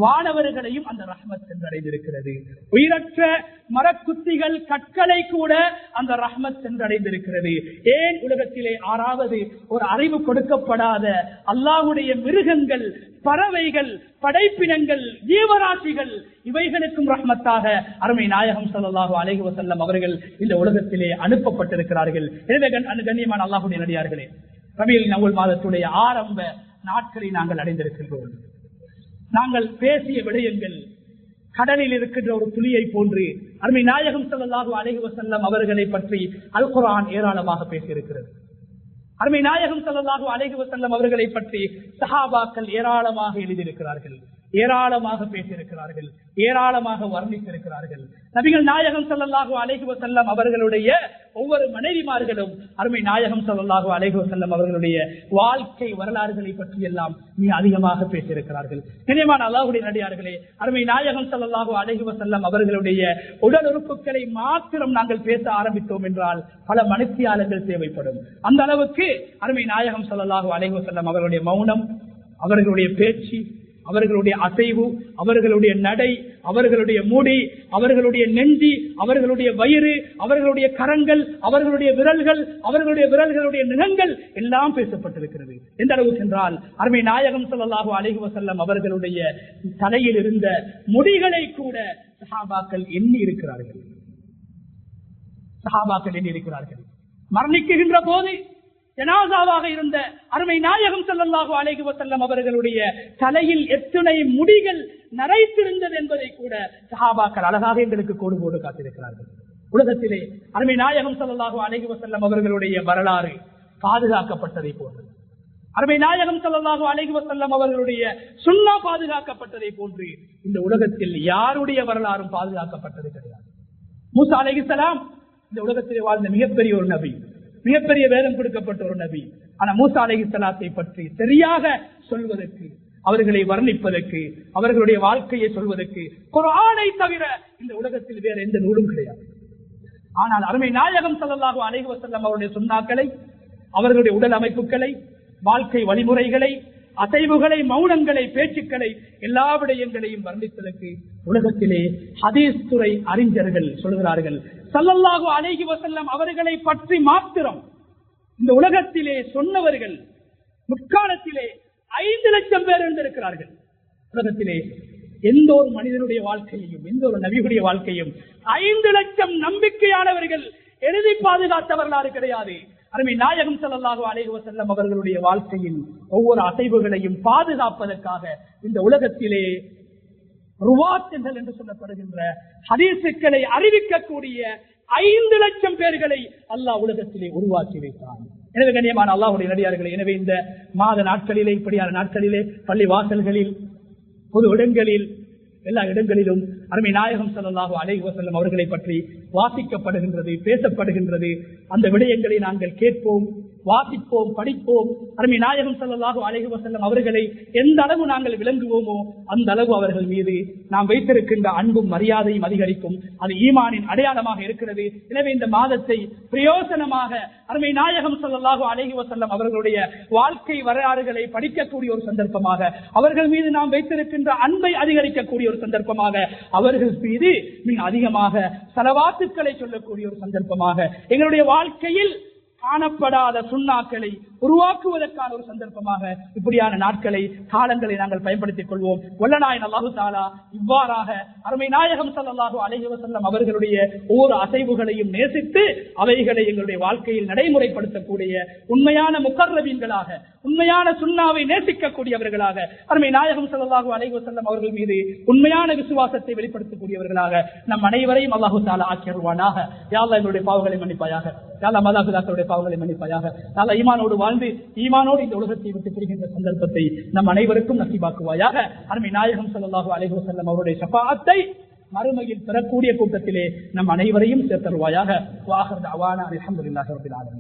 வானவர்களையும் அந்த ரஹ்மத் சென்றடைந்திருக்கிறது. உயிரற்ற மரக்குத்திகள், கற்களை கூட அந்த ரஹ்மத் சென்றடைந்திருக்கிறது. ஏன் உலகத்திலே ஆறாவது ஒரு அறிவு கொடுக்கப்படாத அல்லாஹ்வுடைய மிருகங்கள், பறவைகள், படைப்பினங்கள், ஜீவராசிகள், இவைகளுக்கும் ரஹ்மத்தாக அருமை நாயகம் ஸல்லல்லாஹு அலைஹி வஸல்லம் அவர்கள் இந்த உலகத்திலே அனுப்பப்பட்டிருக்கிறார்கள். எனவே கண்ணியமான அல்லாஹ்வுடைய நடிகார்களே, ரபியுல் அவ்வல் மாதத்துடைய ஆரம்ப நாட்களை நாங்கள் அடைந்திருக்கின்றோம். நாங்கள் பேசிய விடயங்கள் கடலில் இருக்கின்ற ஒரு துளியை போன்று அருமை நாயகம் ஸல்லல்லாஹு அலைஹி வஸல்லம் அவர்களை பற்றி அல் குர்ஆன் ஏராளமாக பேசியிருக்கிறது. அருமை நாயகம் ஸல்லல்லாஹு அலைஹி வஸல்லம் அவர்களை பற்றி சஹாபாக்கள் ஏராளமாக எழுதியிருக்கிறார்கள், ஏராளமாக பேசியிருக்கிறார்கள், ஏராளமாக வர்ணித்திருக்கிறார்கள். நபிகள் நாயகம் ஸல்லல்லாஹு அலைஹி வஸல்லம் அவர்களுடைய ஒவ்வொரு மனைவிமார்களும் அருமை நாயகம் ஸல்லல்லாஹு அலைஹி வஸல்லம் அவர்களுடைய வாழ்க்கை வரலாறுகளை பற்றி எல்லாம் மிக அதிகமாக பேசியிருக்கிறார்கள். கண்ணியமான அல்லாஹ்வுடைய நடிகார்களே, அருமை நாயகம் ஸல்லல்லாஹு அலைஹி வஸல்லம் அவர்களுடைய உடல் உறுப்புகளை மாத்திரம் நாங்கள் பேச ஆரம்பித்தோம் என்றால் பல மணித்தியாலங்கள் தேவைப்படும். அந்த அளவுக்கு அருமை நாயகம் ஸல்லல்லாஹு அலைஹி வஸல்லம் அவர்களுடைய மௌனம், அவர்களுடைய பேச்சு, அவர்களுடைய அசைவு, அவர்களுடைய நடை, அவர்களுடைய முடி, அவர்களுடைய நெஞ்சி, அவர்களுடைய வயிறு, அவர்களுடைய கரங்கள், அவர்களுடைய விரல்கள், அவர்களுடைய விரல்களுடைய நிறங்கள் எல்லாம் பேசப்பட்டிருக்கிறது. எந்த அளவுக்கு என்றால் அருமை நாயகம் ஸல்லல்லாஹு அலைஹி வஸல்லம் அவர்களுடைய தலையில் இருந்த முடிகளை கூட சஹாபாக்கள் எண்ணி இருக்கிறார்கள். மரணிக்குகின்ற போது ஜனாசாவாக இருந்த அருமை நாயகம் ஸல்லல்லாஹு அலைஹி வஸல்லம் அவர்களுடைய தலையில் எத்தனை முடிகள் நரைத்திருந்தது என்பதை கூட சஹாபாக்கள் அழகாக எங்களுக்கு கோடு போடு காட்டியிருக்கிறார்கள். உலகத்திலே அருமை நாயகம் ஸல்லல்லாஹு அலைஹி வஸல்லம் அவர்களுடைய வரலாறு பாதுகாக்கப்பட்டதை போன்று, அருமை நாயகம் ஸல்லல்லாஹு அலைஹி வஸல்லம் அவர்களுடைய சுன்னா பாதுகாக்கப்பட்டதை போன்று இந்த உலகத்தில் யாருடைய வரலாறும் பாதுகாக்கப்பட்டது கிடையாது. மூசா அலைஹிஸ்ஸலாம் இந்த உலகத்திலே வாழ்ந்த மிகப்பெரிய ஒரு நபி, மிகப்பெரிய வேதம் கொடுக்கப்பட்ட ஒரு நபி. ஆனா மூசா அலைஹிஸ்ஸலாத்தை பற்றி சரியாக சொல்வதற்கு, அவர்களை வர்ணிப்பதற்கு, அவர்களுடைய வாழ்க்கையை சொல்வதற்கு குர்ஆனை தவிர இந்த உலகத்தில் வேற எந்த நூலும் கிடையாது. ஆனால் அருமை நாயகம் ஸல்லல்லாஹு அலைஹி வஸல்லம் அவருடைய சுன்னாக்களை, அவர்களுடைய உடல் அமைப்புகளை, வாழ்க்கை வழிமுறைகளை, அசைவுகளை, மௌனங்களை, பேச்சுக்களை, எல்லா விடயங்களையும் வர்ணிப்பதற்கு உலகத்திலே ஹதீஸ் துறை அறிஞர்கள் சொல்கிறார்கள், ஸல்லல்லாஹு அலைஹி வஸல்லம் அவர்களை பற்றி மாத்திரம் இந்த உலகத்திலே சொன்னவர்கள் முற்காலத்திலே 5 லட்சம் பேர் இருந்திருக்கிறார்கள். உலகத்திலே எந்த ஒரு மனிதனுடைய வாழ்க்கையையும், எந்த ஒரு நபியுடைய வாழ்க்கையும் 5 லட்சம் நம்பிக்கையானவர்கள் எழுதி பாதுகாத்த வரலாறு கிடையாது. அருமை நாயகம் ஸல்லல்லாஹு அலைஹி வஸல்லம் அவர்களுடைய வாழ்க்கையின் ஒவ்வொரு அசைவுகளையும் பாதுகாப்பதற்காக இந்த உலகத்திலே ருவாத்துகள் என்று சொல்லப்படுகின்ற ஹதீஸுக்களை அறிவிக்கக்கூடிய 5 லட்சம் பேர்களை அல்லாஹ் உலகத்திலே உருவாக்கி வைத்தான். எனவே கண்ணியமான அல்லாஹ்வுடைய நடிகார்களே, எனவே இந்த மாத நாட்களிலே, இப்படியான நாட்களிலே பள்ளி வாசல்களில், பொது இடங்களில், எல்லா இடங்களிலும் அருமை நாயகம் ஸல்லல்லாஹு அலைஹி வஸல்லம் அவர்களை பற்றி வாசிக்கப்படுகின்றது, பேசப்படுகின்றது. அந்த விடயங்களை நாங்கள் கேட்போம், வாசிப்போம், படிப்போம். அருமை நாயகம் ஸல்லல்லாஹு அலைஹி வஸல்லம் அவர்களை எந்த அளவு நாங்கள் விளங்குவோமோ அந்த அளவு அவர்கள் மீது நாம் வைத்திருக்கின்ற அன்பும் மரியாதையும் அதிகரிக்கும். அது ஈமானின் அடையாளமாக இருக்கிறது. எனவே இந்த மாதத்தை பிரயோசனமாக அருமை நாயகம் ஸல்லல்லாஹு அலைஹி வஸல்லம் அவர்களுடைய வாழ்க்கை வரலாறுகளை படிக்கக்கூடிய ஒரு சந்தர்ப்பமாக, அவர்கள் மீது நாம் வைத்திருக்கின்ற அன்பை அதிகரிக்கக்கூடிய ஒரு சந்தர்ப்பமாக, அவர்கள் மீது மிக அதிகமாக ஸலவாத்துக்களை சொல்லக்கூடிய ஒரு சந்தர்ப்பமாக, எங்களுடைய வாழ்க்கையில் காணப்படாத சுன்னாக்களை உருவாக்குவதற்கான ஒரு சந்தர்ப்பமாக இப்படியான நாட்களை, காலங்களை நாங்கள் பயன்படுத்திக் கொள்வோம். வல்லநாயன் அல்லாஹு தஆலா இவ்வாறாக அருமை நாயகம் ஸல்லல்லாஹு அலைஹி வஸல்லம் அவர்களுடைய ஒவ்வொரு அசைவுகளையும் நேசித்து அவைகளை எங்களுடைய வாழ்க்கையில் நடைமுறைப்படுத்தக்கூடிய உண்மையான முகர்ரபீன்களாக, உண்மையான சுன்னாவை நேசிக்கக்கூடியவர்களாக, அருமை நாயகம் ஸல்லல்லாஹு அலைஹி வஸல்லம் அவர்கள் மீது உண்மையான விசுவாசத்தை வெளிப்படுத்தக்கூடியவர்களாக நம் அனைவரையும் அல்லாஹு தஆலா ஆக்கியருவானாக. யா அல்லாஹ் எங்களுடைய பாவங்களை மன்னிப்பாயாக. யா அல்லாஹ் மாதாபிதாக்களுடைய பாவங்களை மன்னிப்பாயாக. யா அல்லாஹ் ஈமானோடு வாழ்ந்து ஈமானோடு இந்த உலகத்தை விட்டு பிரிகின்ற சந்தர்ப்பத்தை நம் அனைவருக்கும் நசீபாக்குவாயாக. அருமை நாயகம் ஸல்லல்லாஹு அலைஹி வஸல்லம் அவருடைய ஷஃபாஅத்தை மறுமையில் பெறக்கூடிய கூட்டத்திலே நம் அனைவரையும் சேர்த்தருவாயாக. வஆகிரு தஅவானா அல்ஹம்துலில்லாஹி ரப்பில் ஆலமீன்.